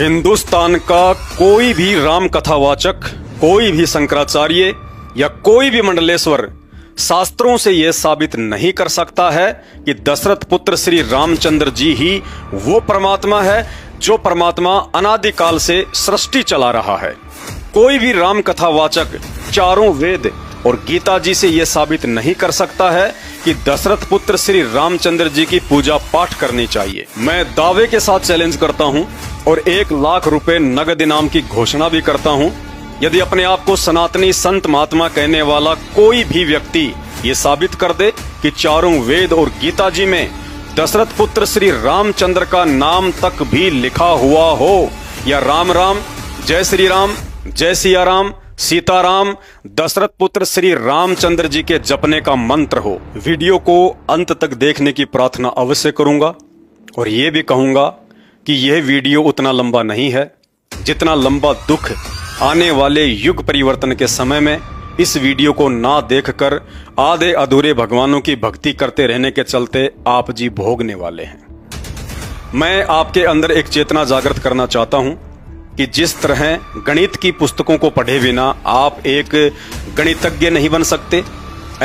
हिंदुस्तान का कोई भी राम कथावाचक, कोई भी शंकराचार्य या कोई भी मंडलेश्वर शास्त्रों से यह साबित नहीं कर सकता है कि दशरथ पुत्र श्री रामचंद्र जी ही वो परमात्मा है जो परमात्मा अनादिकाल से सृष्टि चला रहा है। कोई भी राम कथावाचक चारों वेद और गीता जी से यह साबित नहीं कर सकता है कि दशरथ पुत्र श्री रामचंद्र जी की पूजा पाठ करनी चाहिए। मैं दावे के साथ चैलेंज करता हूं और 1,00,000 रुपए नगद इनाम की घोषणा भी करता हूं, यदि अपने आप को सनातनी संत महात्मा कहने वाला कोई भी व्यक्ति ये साबित कर दे कि चारों वेद और गीता जी में दशरथ पुत्र श्री रामचंद्र का नाम तक भी लिखा हुआ हो, या राम राम, जय श्री राम, जय सिया राम, सीताराम, दशरथ पुत्र श्री रामचंद्र जी के जपने का मंत्र हो। वीडियो को अंत तक देखने की प्रार्थना अवश्य करूंगा और ये भी कहूंगा कि यह वीडियो उतना लंबा नहीं है जितना लंबा दुख आने वाले युग परिवर्तन के समय में इस वीडियो को ना देखकर आधे अधूरे भगवानों की भक्ति करते रहने के चलते आप जी भोगने वाले हैं। मैं आपके अंदर एक चेतना जागृत करना चाहता हूं कि जिस तरह गणित की पुस्तकों को पढ़े बिना आप एक गणितज्ञ नहीं बन सकते,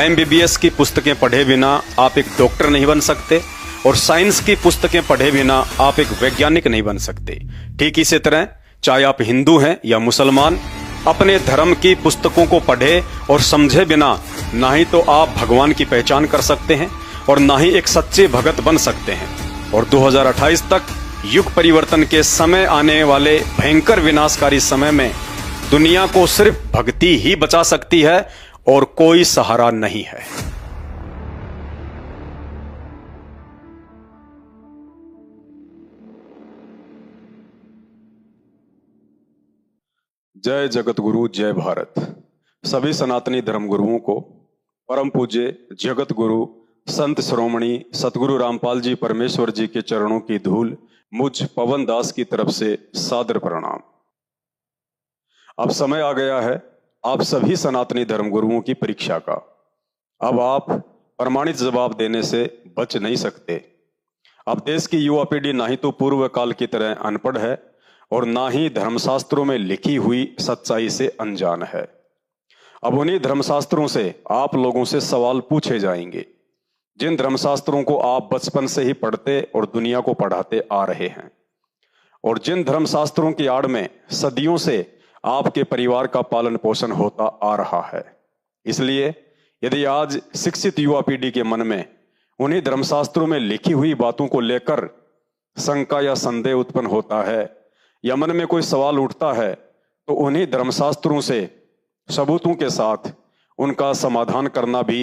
MBBS की पुस्तकें पढ़े बिना आप एक डॉक्टर नहीं बन सकते, और साइंस की पुस्तकें पढ़े बिना आप एक वैज्ञानिक नहीं बन सकते, ठीक इसी तरह चाहे आप हिंदू हैं या मुसलमान, अपने धर्म की पुस्तकों को पढ़े और समझे बिना ना ही तो आप भगवान की पहचान कर सकते हैं और ना ही एक सच्चे भगत बन सकते हैं। और 2028 तक युग परिवर्तन के समय आने वाले भयंकर विनाशकारी समय में दुनिया को सिर्फ भक्ति ही बचा सकती है और कोई सहारा नहीं है। जय जगत गुरु, जय भारत। सभी सनातनी धर्म गुरुओं को परम पूज्य जगत गुरु संत श्रोमणी सतगुरु रामपाल जी परमेश्वर जी के चरणों की धूल मुझ पवन दास की तरफ से सादर प्रणाम। अब समय आ गया है आप सभी सनातनी धर्म गुरुओं की परीक्षा का। अब आप प्रमाणित जवाब देने से बच नहीं सकते। अब देश की युवा पीढ़ी ना ही तो पूर्व काल की तरह अनपढ़ है और ना ही धर्मशास्त्रों में लिखी हुई सच्चाई से अनजान है। अब उन्हीं धर्मशास्त्रों से आप लोगों से सवाल पूछे जाएंगे जिन धर्मशास्त्रों को आप बचपन से ही पढ़ते और दुनिया को पढ़ाते आ रहे हैं, और जिन धर्मशास्त्रों की आड़ में सदियों से आपके परिवार का पालन पोषण होता आ रहा है। इसलिए यदि आज शिक्षित युवा पीढ़ी के मन में उन्हीं धर्मशास्त्रों में लिखी हुई बातों को लेकर शंका या संदेह उत्पन्न होता है या मन में कोई सवाल उठता है, तो उन्हीं धर्मशास्त्रों से सबूतों के साथ उनका समाधान करना भी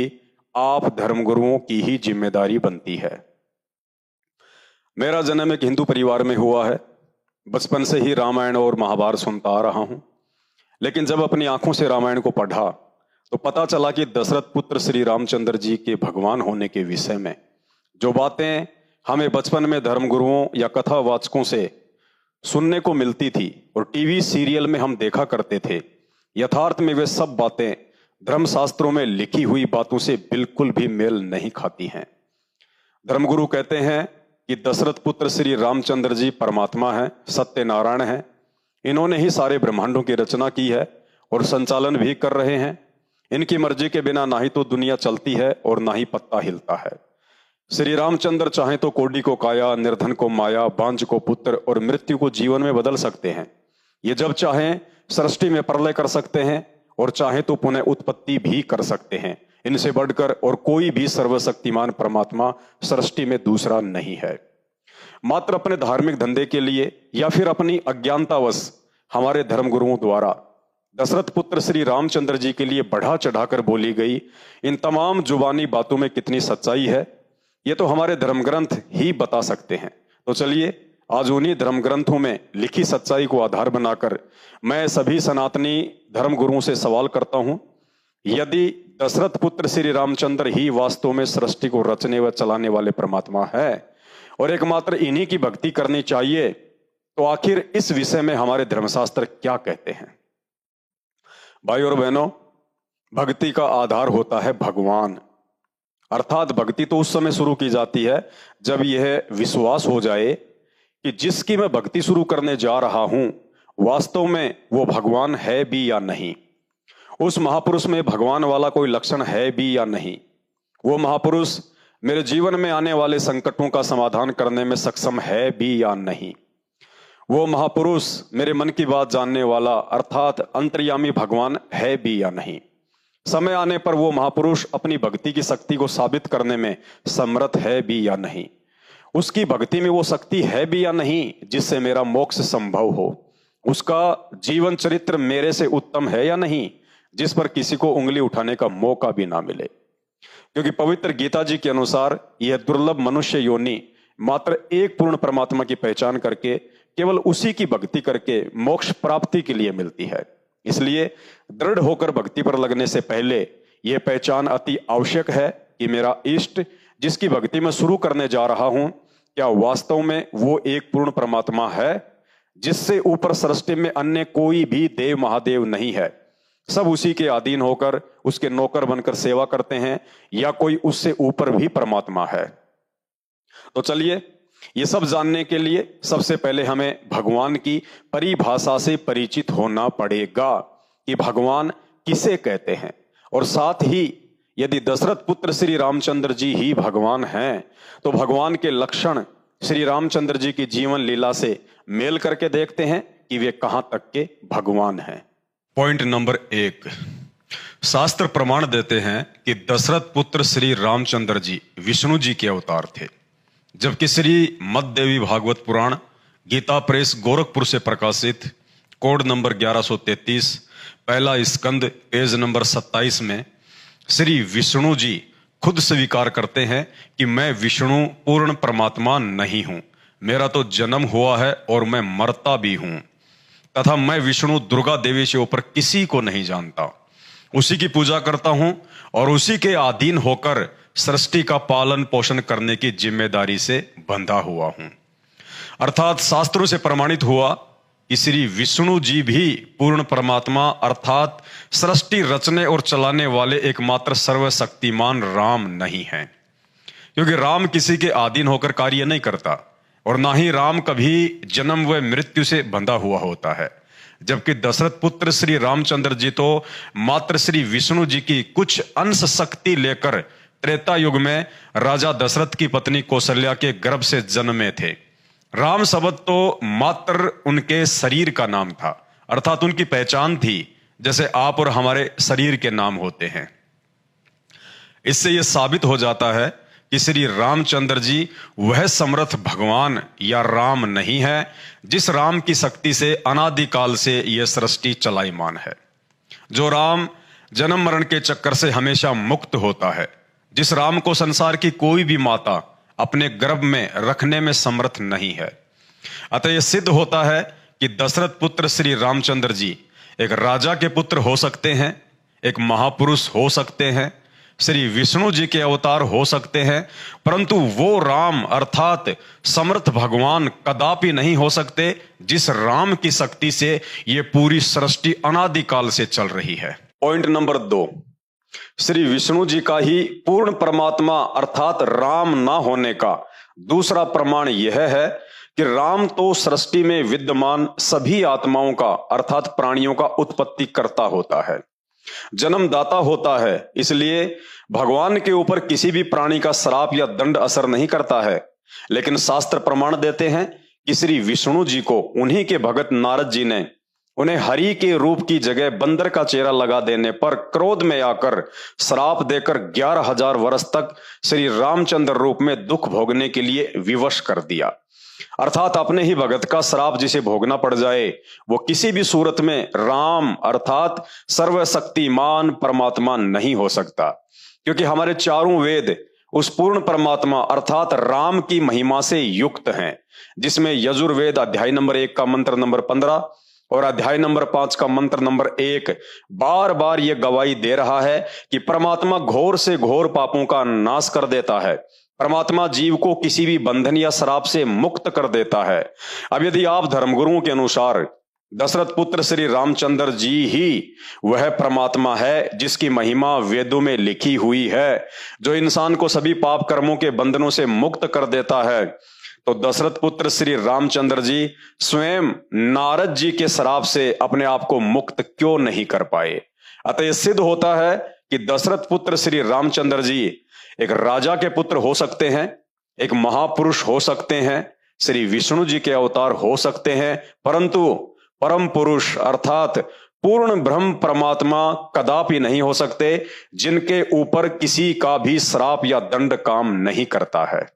आप धर्मगुरुओं की ही जिम्मेदारी बनती है। मेरा जन्म एक हिंदू परिवार में हुआ है। बचपन से ही रामायण और महाभारत सुनता आ रहा हूं, लेकिन जब अपनी आंखों से रामायण को पढ़ा तो पता चला कि दशरथ पुत्र श्री रामचंद्र जी के भगवान होने के विषय में जो बातें हमें बचपन में धर्मगुरुओं या कथावाचकों से सुनने को मिलती थी और टीवी सीरियल में हम देखा करते थे, यथार्थ में वे सब बातें धर्मशास्त्रों में लिखी हुई बातों से बिल्कुल भी मेल नहीं खाती हैं। धर्मगुरु कहते हैं कि दशरथ पुत्र श्री रामचंद्र जी परमात्मा हैं, सत्यनारायण हैं। इन्होंने ही सारे ब्रह्मांडों की रचना की है और संचालन भी कर रहे हैं। इनकी मर्जी के बिना ना ही तो दुनिया चलती है और ना ही पत्ता हिलता है। श्री रामचंद्र चाहे तो कोढ़ी को काया, निर्धन को माया, बांझ को पुत्र और मृत्यु को जीवन में बदल सकते हैं। ये जब चाहें सृष्टि में प्रलय कर सकते हैं और चाहे तो पुनः उत्पत्ति भी कर सकते हैं। इनसे बढ़कर और कोई भी सर्वशक्तिमान परमात्मा सृष्टि में दूसरा नहीं है। मात्र अपने धार्मिक धंधे के लिए या फिर अपनी अज्ञानतावश हमारे धर्मगुरुओं द्वारा दशरथ पुत्र श्री रामचंद्र जी के लिए बढ़ा चढ़ाकर बोली गई इन तमाम जुबानी बातों में कितनी सच्चाई है, ये तो हमारे धर्म ग्रंथ ही बता सकते हैं। तो चलिए आज उन्हीं धर्म ग्रंथों में लिखी सच्चाई को आधार बनाकर मैं सभी सनातनी धर्म गुरुओं से सवाल करता हूं, यदि दशरथ पुत्र श्री रामचंद्र ही वास्तव में सृष्टि को रचने व चलाने वाले परमात्मा है और एकमात्र इन्हीं की भक्ति करनी चाहिए, तो आखिर इस विषय में हमारे धर्मशास्त्र क्या कहते हैं। भाइयों और बहनों, भक्ति का आधार होता है भगवान, अर्थात भक्ति तो उस समय शुरू की जाती है जब यह विश्वास हो जाए कि जिसकी मैं भक्ति शुरू करने जा रहा हूं वास्तव में वो भगवान है भी या नहीं, उस महापुरुष में भगवान वाला कोई लक्षण है भी या नहीं, वो महापुरुष मेरे जीवन में आने वाले संकटों का समाधान करने में सक्षम है भी या नहीं, वो महापुरुष मेरे मन की बात जानने वाला अर्थात अंतर्यामी भगवान है भी या नहीं। समय आने पर वो महापुरुष अपनी भक्ति की शक्ति को साबित करने में समर्थ है भी या नहीं, उसकी भक्ति में वो शक्ति है भी या नहीं जिससे मेरा मोक्ष संभव हो, उसका जीवन चरित्र मेरे से उत्तम है या नहीं जिस पर किसी को उंगली उठाने का मौका भी ना मिले। क्योंकि पवित्र गीता जी के अनुसार यह दुर्लभ मनुष्य योनि मात्र एक पूर्ण परमात्मा की पहचान करके केवल उसी की भक्ति करके मोक्ष प्राप्ति के लिए मिलती है। इसलिए दृढ़ होकर भक्ति पर लगने से पहले यह पहचान अति आवश्यक है कि मेरा इष्ट जिसकी भक्ति में शुरू करने जा रहा हूं क्या वास्तव में वो एक पूर्ण परमात्मा है जिससे ऊपर सृष्टि में अन्य कोई भी देव महादेव नहीं है, सब उसी के अधीन होकर उसके नौकर बनकर सेवा करते हैं, या कोई उससे ऊपर भी परमात्मा है। तो चलिए ये सब जानने के लिए सबसे पहले हमें भगवान की परिभाषा से परिचित होना पड़ेगा कि भगवान किसे कहते हैं, और साथ ही यदि दशरथ पुत्र श्री रामचंद्र जी ही भगवान हैं तो भगवान के लक्षण श्री रामचंद्र जी की जीवन लीला से मेल करके देखते हैं कि वे कहां तक के भगवान हैं। पॉइंट नंबर 1, शास्त्र प्रमाण देते हैं कि दशरथ पुत्र श्री रामचंद्र जी विष्णु जी के अवतार थे, जबकि श्री मददेवी भागवत पुराण गीता प्रेस गोरखपुर से प्रकाशित कोड नंबर 1133 पहला स्कंद पेज नंबर 27 में श्री विष्णु जी खुद स्वीकार करते हैं कि मैं विष्णु पूर्ण परमात्मा नहीं हूं, मेरा तो जन्म हुआ है और मैं मरता भी हूं, तथा मैं विष्णु दुर्गा देवी से ऊपर किसी को नहीं जानता, उसी की पूजा करता हूं और उसी के अधीन होकर सृष्टि का पालन पोषण करने की जिम्मेदारी से बंधा हुआ हूं। अर्थात शास्त्रों से प्रमाणित हुआ कि श्री विष्णु जी भी पूर्ण परमात्मा अर्थात सृष्टि रचने और चलाने वाले एकमात्र सर्वशक्तिमान राम नहीं हैं, क्योंकि राम किसी के अधीन होकर कार्य नहीं करता और ना ही राम कभी जन्म व मृत्यु से बंधा हुआ होता है, जबकि दशरथ पुत्र श्री रामचंद्र जी तो मात्र श्री विष्णु जी की कुछ अंश शक्ति लेकर त्रेता युग में राजा दशरथ की पत्नी कौशल्या के गर्भ से जन्मे थे। राम शब्द तो मात्र उनके शरीर का नाम था, अर्थात उनकी पहचान थी, जैसे आप और हमारे शरीर के नाम होते हैं। इससे यह साबित हो जाता है कि श्री रामचंद्र जी वह समर्थ भगवान या राम नहीं है जिस राम की शक्ति से अनादिकाल से यह सृष्टि चलायमान है, जो राम जन्म मरण के चक्कर से हमेशा मुक्त होता है, जिस राम को संसार की कोई भी माता अपने गर्भ में रखने में समर्थ नहीं है। अतः यह सिद्ध होता है कि दशरथ पुत्र श्री रामचंद्र जी एक राजा के पुत्र हो सकते हैं, एक महापुरुष हो सकते हैं, श्री विष्णु जी के अवतार हो सकते हैं, परंतु वो राम अर्थात समर्थ भगवान कदापि नहीं हो सकते जिस राम की शक्ति से ये पूरी सृष्टि अनादिकाल से चल रही है। पॉइंट नंबर 2, श्री विष्णु जी का ही पूर्ण परमात्मा अर्थात राम ना होने का दूसरा प्रमाण यह है कि राम तो सृष्टि में विद्यमान सभी आत्माओं का अर्थात प्राणियों का उत्पत्ति करता होता है, जन्मदाता होता है, इसलिए भगवान के ऊपर किसी भी प्राणी का श्राप या दंड असर नहीं करता है। लेकिन शास्त्र प्रमाण देते हैं कि श्री विष्णु जी को उन्हीं के भगत नारद जी ने उन्हें हरि के रूप की जगह बंदर का चेहरा लगा देने पर क्रोध में आकर श्राप देकर 11,000 वर्ष तक श्री रामचंद्र रूप में दुख भोगने के लिए विवश कर दिया। अर्थात अपने ही भगत का श्राप जिसे भोगना पड़ जाए वो किसी भी सूरत में राम अर्थात सर्वशक्तिमान परमात्मा नहीं हो सकता, क्योंकि हमारे चारों वेद उस पूर्ण परमात्मा अर्थात राम की महिमा से युक्त हैं, जिसमें यजुर्वेद अध्याय नंबर 1 का मंत्र नंबर 15 और अध्याय नंबर 5 का मंत्र नंबर 1 बार बार यह गवाही दे रहा है कि परमात्मा घोर से घोर पापों का नाश कर देता है, परमात्मा जीव को किसी भी बंधन या श्राप से मुक्त कर देता है। अब यदि आप धर्मगुरुओं के अनुसार दशरथ पुत्र श्री रामचंद्र जी ही वह परमात्मा है जिसकी महिमा वेदों में लिखी हुई है, जो इंसान को सभी पाप कर्मों के बंधनों से मुक्त कर देता है, तो दशरथ पुत्र श्री रामचंद्र जी स्वयं नारद जी के श्राप से अपने आप को मुक्त क्यों नहीं कर पाए। अतः यह सिद्ध होता है कि दशरथ पुत्र श्री रामचंद्र जी एक राजा के पुत्र हो सकते हैं, एक महापुरुष हो सकते हैं, श्री विष्णु जी के अवतार हो सकते हैं, परंतु परम पुरुष अर्थात पूर्ण ब्रह्म परमात्मा कदापि नहीं हो सकते, जिनके ऊपर किसी का भी श्राप या दंड काम नहीं करता है।